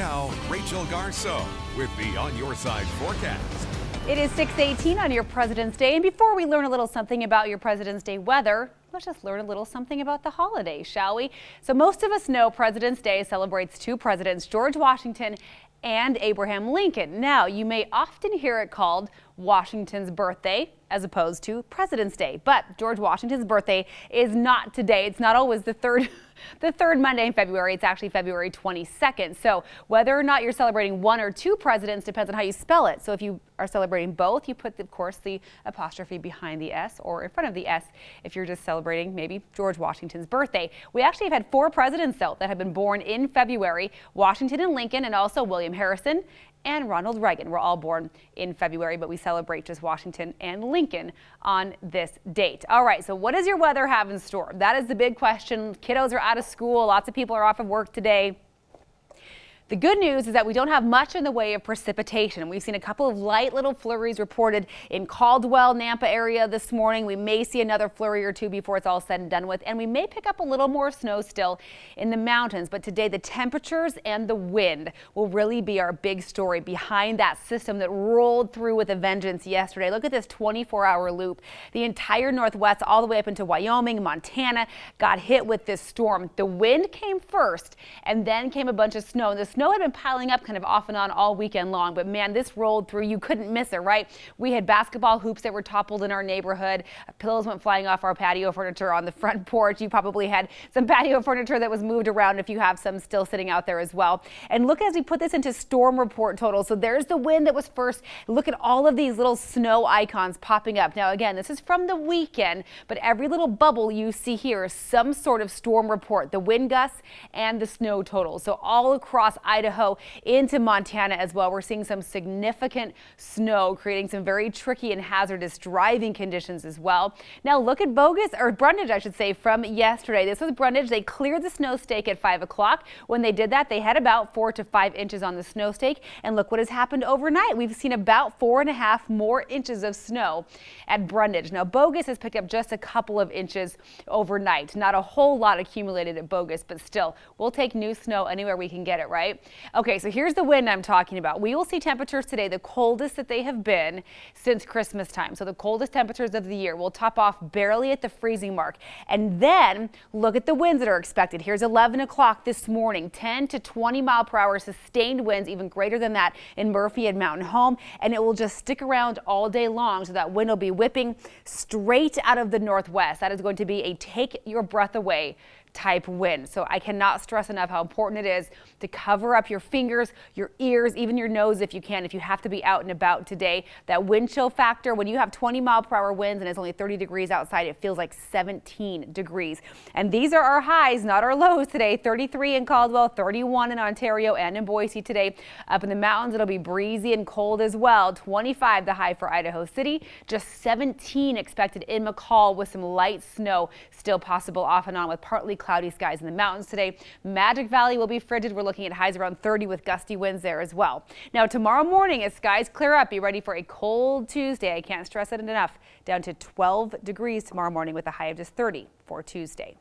Now, Rachel Garceau with the On Your Side forecast. It is 6:18 on your President's Day, and before we learn a little something about your President's Day weather, let's just learn a little something about the holiday, shall we? So most of us know President's Day celebrates two presidents, George Washington and Abraham Lincoln. Now, you may often hear it called Washington's birthday as opposed to President's Day, but George Washington's birthday is not today. It's not always the third Monday in February. It's actually February 22nd. So whether or not you're celebrating one or two presidents depends on how you spell it. So if you are celebrating both, you put, of course, the apostrophe behind the S or in front of the S if you're just celebrating maybe George Washington's birthday. We actually have had four presidents, though, that have been born in February: Washington and Lincoln, and also William Harrison and Ronald Reagan were all born in February, but we celebrate just Washington and Lincoln on this date. All right, so what does your weather have in store? That is the big question. Kiddos are out of school. Lots of people are off of work today. The good news is that we don't have much in the way of precipitation. We've seen a couple of light little flurries reported in Caldwell, Nampa area this morning. We may see another flurry or two before it's all said and done with, and we may pick up a little more snow still in the mountains. But today, the temperatures and the wind will really be our big story behind that system that rolled through with a vengeance yesterday. Look at this 24-hour loop. The entire Northwest, all the way up into Wyoming, Montana, got hit with this storm. The wind came first, and then came a bunch of snow. The snow had been piling up kind of off and on all weekend long, but man, this rolled through. You couldn't miss it, right? We had basketball hoops that were toppled in our neighborhood. Pillows went flying off our patio furniture on the front porch. You probably had some patio furniture that was moved around if you have some still sitting out there as well. And look as we put this into storm report total. So there's the wind that was first. Look at all of these little snow icons popping up. Now, again, this is from the weekend, but every little bubble you see here is some sort of storm report, the wind gusts and the snow total. So all across Idaho into Montana as well, we're seeing some significant snow, creating some very tricky and hazardous driving conditions as well. Now look at Brundage, I should say, from yesterday. This was Brundage. They cleared the snow stake at 5 o'clock. When they did that, they had about 4 to 5 inches on the snow stake. And look what has happened overnight. We've seen about 4.5 more inches of snow at Brundage. Now Bogus has picked up just a couple of inches overnight. Not a whole lot accumulated at Bogus, but still, we'll take new snow anywhere we can get it, right? Okay, so here's the wind I'm talking about. We will see temperatures today, the coldest that they have been since Christmas time. So the coldest temperatures of the year will top off barely at the freezing mark. And then look at the winds that are expected. Here's 11 o'clock this morning, 10 to 20 mile per hour sustained winds, even greater than that in Murphy and Mountain Home. And it will just stick around all day long. So that wind will be whipping straight out of the northwest. That is going to be a take your breath away type wind. So I cannot stress enough how important it is to cover up your fingers, your ears, even your nose if you can, if you have to be out and about today. That wind chill factor, when you have 20 mile per hour winds and it's only 30 degrees outside, it feels like 17 degrees. And these are our highs, not our lows today. 33 in Caldwell, 31 in Ontario and in Boise today. Up in the mountains, it'll be breezy and cold as well. 25 the high for Idaho City, just 17 expected in McCall with some light snow still possible off and on with partly cloudy skies in the mountains today. Magic Valley will be frigid. We're looking at highs around 30 with gusty winds there as well. Now tomorrow morning, as skies clear up, be ready for a cold Tuesday. I can't stress it enough. Down to 12 degrees tomorrow morning with a high of just 30 for Tuesday.